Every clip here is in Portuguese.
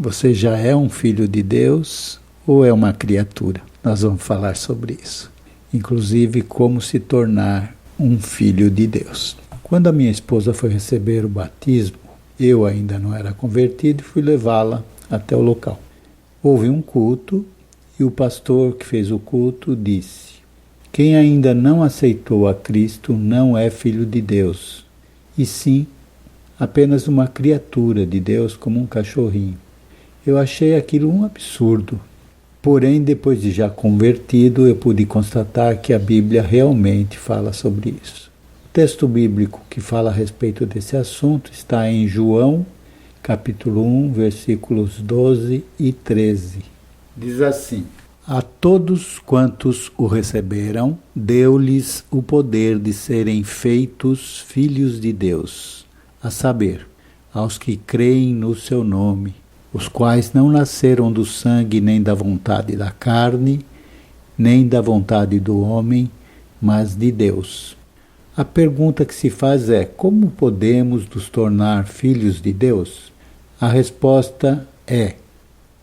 Você já é um filho de Deus ou é uma criatura? Nós vamos falar sobre isso. Inclusive, como se tornar um filho de Deus. Quando a minha esposa foi receber o batismo, eu ainda não era convertido e fui levá-la até o local. Houve um culto e o pastor que fez o culto disse: quem ainda não aceitou a Cristo não é filho de Deus, e sim apenas uma criatura de Deus como um cachorrinho. Eu achei aquilo um absurdo. Porém, depois de já convertido, eu pude constatar que a Bíblia realmente fala sobre isso. O texto bíblico que fala a respeito desse assunto está em João, capítulo 1, versículos 12 e 13. Diz assim: a todos quantos o receberam, deu-lhes o poder de serem feitos filhos de Deus, a saber, aos que creem no seu nome, os quais não nasceram do sangue nem da vontade da carne, nem da vontade do homem, mas de Deus. A pergunta que se faz é: como podemos nos tornar filhos de Deus? A resposta é: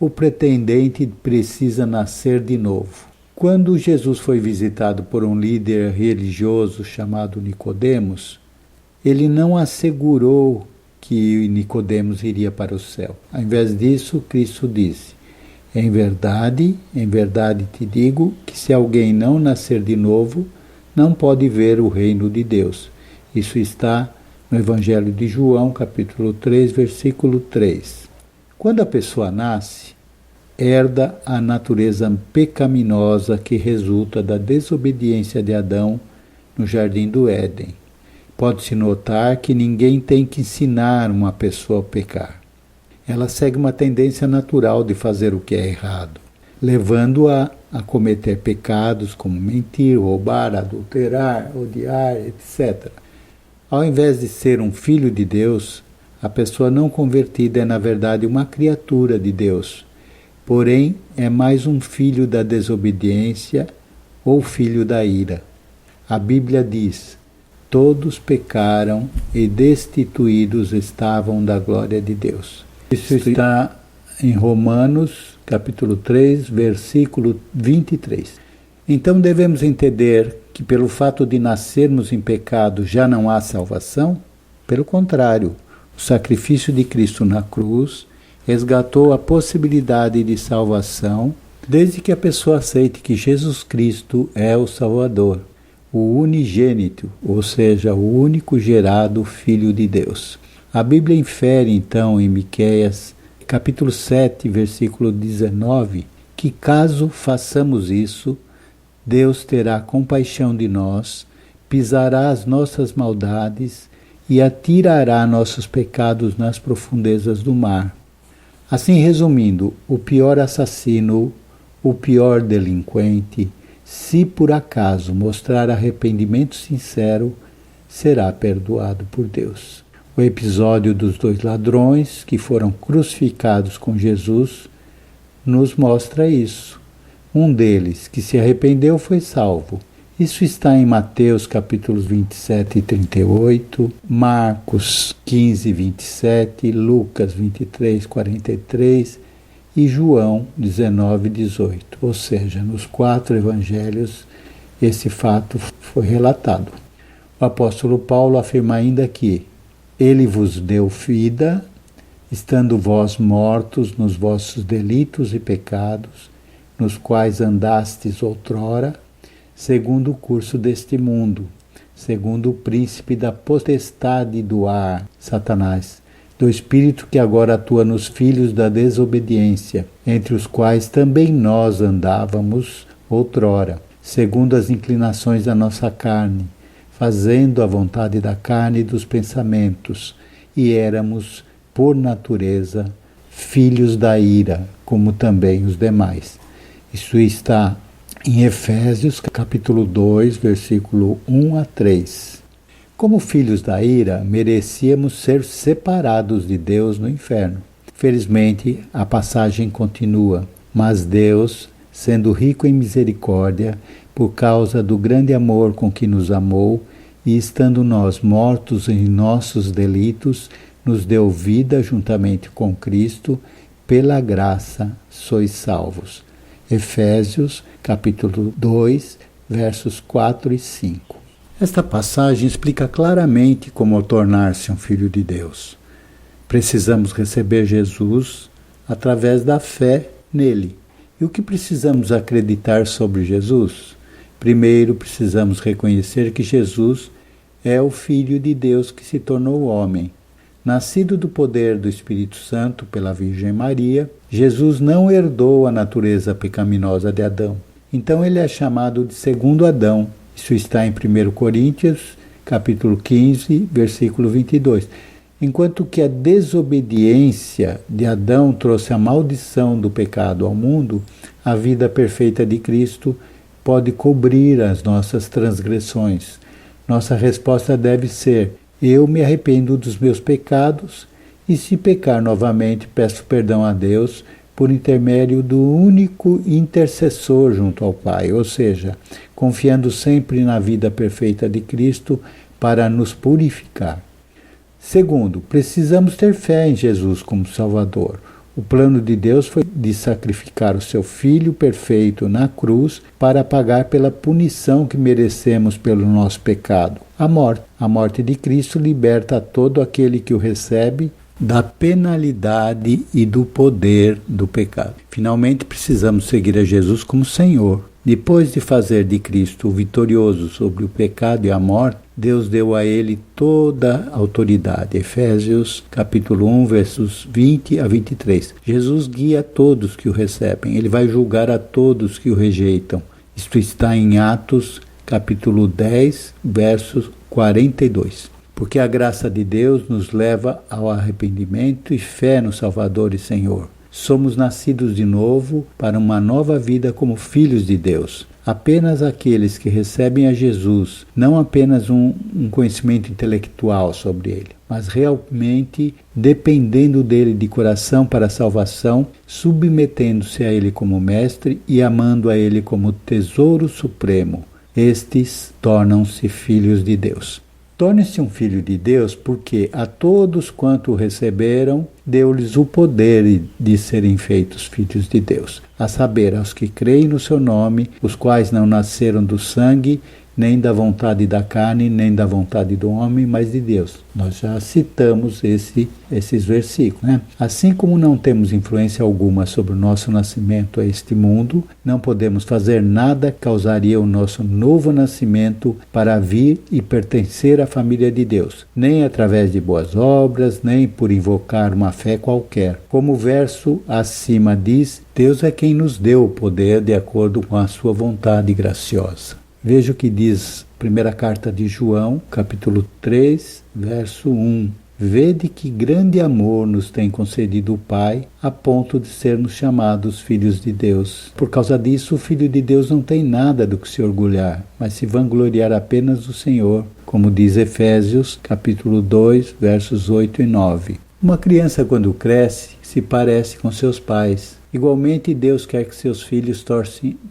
o pretendente precisa nascer de novo. Quando Jesus foi visitado por um líder religioso chamado Nicodemos, ele não assegurou que Nicodemos iria para o céu. Ao invés disso, Cristo disse: em verdade te digo que se alguém não nascer de novo, não pode ver o reino de Deus. Isso está no Evangelho de João, capítulo 3, versículo 3. Quando a pessoa nasce, herda a natureza pecaminosa que resulta da desobediência de Adão no Jardim do Éden. Pode-se notar que ninguém tem que ensinar uma pessoa a pecar. Ela segue uma tendência natural de fazer o que é errado, levando-a a cometer pecados como mentir, roubar, adulterar, odiar, etc. Ao invés de ser um filho de Deus, a pessoa não convertida é, na verdade, uma criatura de Deus. Porém, é mais um filho da desobediência ou filho da ira. A Bíblia diz: todos pecaram e destituídos estavam da glória de Deus. Isso está em Romanos, capítulo 3, versículo 23. Então devemos entender que pelo fato de nascermos em pecado já não há salvação? Pelo contrário, o sacrifício de Cristo na cruz resgatou a possibilidade de salvação desde que a pessoa aceite que Jesus Cristo é o Salvador, o unigênito, ou seja, o único gerado Filho de Deus. A Bíblia infere então em Miqueias, capítulo 7, versículo 19, que caso façamos isso, Deus terá compaixão de nós, pisará as nossas maldades e atirará nossos pecados nas profundezas do mar. Assim, resumindo, o pior assassino, o pior delinquente, se por acaso mostrar arrependimento sincero, será perdoado por Deus. O episódio dos 2 ladrões que foram crucificados com Jesus nos mostra isso. Um deles, que se arrependeu, foi salvo. Isso está em Mateus capítulos 27 e 38, Marcos 15, 27, Lucas 23, 43 e João 19, 18. Ou seja, nos 4 evangelhos esse fato foi relatado. O apóstolo Paulo afirma ainda que ele vos deu vida, estando vós mortos nos vossos delitos e pecados, nos quais andastes outrora, segundo o curso deste mundo, segundo o príncipe da potestade do ar, Satanás, do espírito que agora atua nos filhos da desobediência, entre os quais também nós andávamos outrora, segundo as inclinações da nossa carne, fazendo a vontade da carne e dos pensamentos, e éramos, por natureza, filhos da ira, como também os demais. Isso está em Efésios, capítulo 2, versículo 1 a 3. Como filhos da ira, merecíamos ser separados de Deus no inferno. Felizmente, a passagem continua, mas Deus, sendo rico em misericórdia, por causa do grande amor com que nos amou, e estando nós mortos em nossos delitos, nos deu vida juntamente com Cristo, pela graça sois salvos. Efésios, capítulo 2, versos 4 e 5. Esta passagem explica claramente como tornar-se um filho de Deus. Precisamos receber Jesus através da fé nele. E o que precisamos acreditar sobre Jesus? Primeiro, precisamos reconhecer que Jesus é o Filho de Deus que se tornou homem. Nascido do poder do Espírito Santo pela Virgem Maria, Jesus não herdou a natureza pecaminosa de Adão. Então ele é chamado de segundo Adão. Isso está em 1 Coríntios, capítulo 15, versículo 22. Enquanto que a desobediência de Adão trouxe a maldição do pecado ao mundo, a vida perfeita de Cristo pode cobrir as nossas transgressões. Nossa resposta deve ser: eu me arrependo dos meus pecados e, se pecar novamente, peço perdão a Deus por intermédio do único intercessor junto ao Pai, ou seja, confiando sempre na vida perfeita de Cristo para nos purificar. Segundo, precisamos ter fé em Jesus como Salvador. O plano de Deus foi de sacrificar o seu Filho perfeito na cruz para pagar pela punição que merecemos pelo nosso pecado, a morte. A morte de Cristo liberta todo aquele que o recebe da penalidade e do poder do pecado. Finalmente, precisamos seguir a Jesus como Senhor. Depois de fazer de Cristo o vitorioso sobre o pecado e a morte, Deus deu a ele toda a autoridade. Efésios, capítulo 1, versos 20 a 23. Jesus guia todos que o recebem. Ele vai julgar a todos que o rejeitam. Isto está em Atos, capítulo 10, versos 42. Porque a graça de Deus nos leva ao arrependimento e fé no Salvador e Senhor. Somos nascidos de novo para uma nova vida como filhos de Deus. Apenas aqueles que recebem a Jesus, não apenas um conhecimento intelectual sobre ele, mas realmente dependendo dele de coração para a salvação, submetendo-se a ele como mestre e amando a ele como tesouro supremo, estes tornam-se filhos de Deus. Torne-se um filho de Deus porque a todos quanto o receberam, deu-lhes o poder de serem feitos filhos de Deus, a saber, aos que creem no seu nome, os quais não nasceram do sangue, nem da vontade da carne, nem da vontade do homem, mas de Deus. Nós já citamos esses versículos, né? Assim como não temos influência alguma sobre o nosso nascimento a este mundo, não podemos fazer nada que causaria o nosso novo nascimento para vir e pertencer à família de Deus, nem através de boas obras, nem por invocar uma fé qualquer. Como o verso acima diz, Deus é quem nos deu o poder de acordo com a sua vontade graciosa. Veja o que diz a primeira carta de João, capítulo 3, verso 1. Vede que grande amor nos tem concedido o Pai, a ponto de sermos chamados filhos de Deus. Por causa disso, o Filho de Deus não tem nada do que se orgulhar, mas se vangloriar apenas do Senhor, como diz Efésios, capítulo 2, versos 8 e 9. Uma criança, quando cresce, se parece com seus pais. Igualmente, Deus quer que seus filhos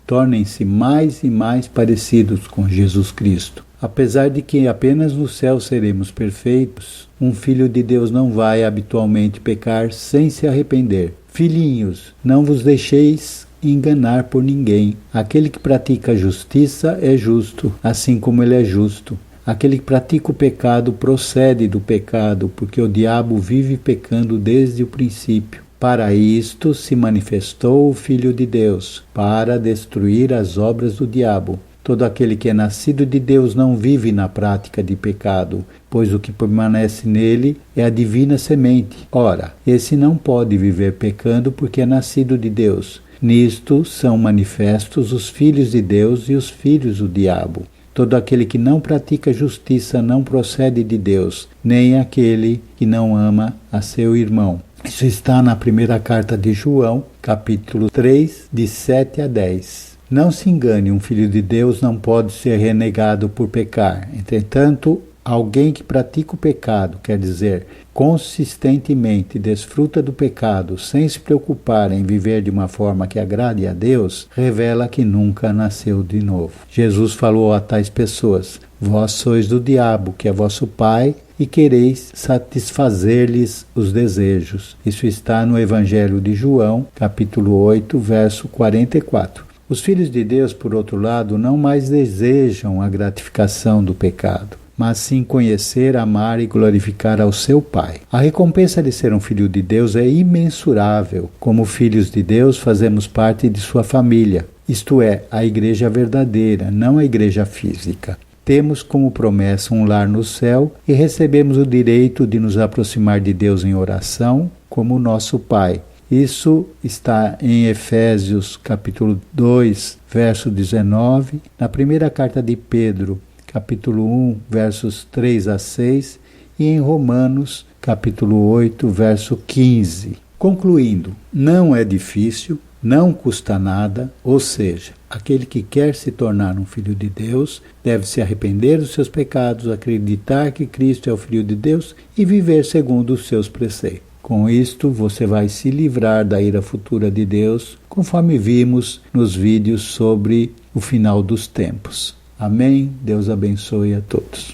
tornem-se mais e mais parecidos com Jesus Cristo. Apesar de que apenas no céu seremos perfeitos, um filho de Deus não vai habitualmente pecar sem se arrepender. Filhinhos, não vos deixeis enganar por ninguém. Aquele que pratica a justiça é justo, assim como ele é justo. Aquele que pratica o pecado procede do pecado, porque o diabo vive pecando desde o princípio. Para isto se manifestou o Filho de Deus, para destruir as obras do diabo. Todo aquele que é nascido de Deus não vive na prática de pecado, pois o que permanece nele é a divina semente. Ora, esse não pode viver pecando porque é nascido de Deus. Nisto são manifestos os filhos de Deus e os filhos do diabo. Todo aquele que não pratica justiça não procede de Deus, nem aquele que não ama a seu irmão. Isso está na primeira carta de João, capítulo 3, de 7 a 10. Não se engane, um filho de Deus não pode ser renegado por pecar. Entretanto, alguém que pratica o pecado, quer dizer, consistentemente desfruta do pecado sem se preocupar em viver de uma forma que agrade a Deus, revela que nunca nasceu de novo. Jesus falou a tais pessoas: vós sois do diabo, que é vosso pai, e quereis satisfazer-lhes os desejos. Isso está no Evangelho de João, capítulo 8, verso 44. Os filhos de Deus, por outro lado, não mais desejam a gratificação do pecado, mas sim conhecer, amar e glorificar ao seu Pai. A recompensa de ser um filho de Deus é imensurável. Como filhos de Deus, fazemos parte de sua família, isto é, a igreja verdadeira, não a igreja física. Temos como promessa um lar no céu e recebemos o direito de nos aproximar de Deus em oração como nosso Pai. Isso está em Efésios capítulo 2, verso 19, na primeira carta de Pedro, capítulo 1, versos 3 a 6, e em Romanos, capítulo 8, verso 15. Concluindo, não é difícil, não custa nada, ou seja, aquele que quer se tornar um filho de Deus deve se arrepender dos seus pecados, acreditar que Cristo é o Filho de Deus e viver segundo os seus preceitos. Com isto, você vai se livrar da ira futura de Deus, conforme vimos nos vídeos sobre o final dos tempos. Amém? Deus abençoe a todos.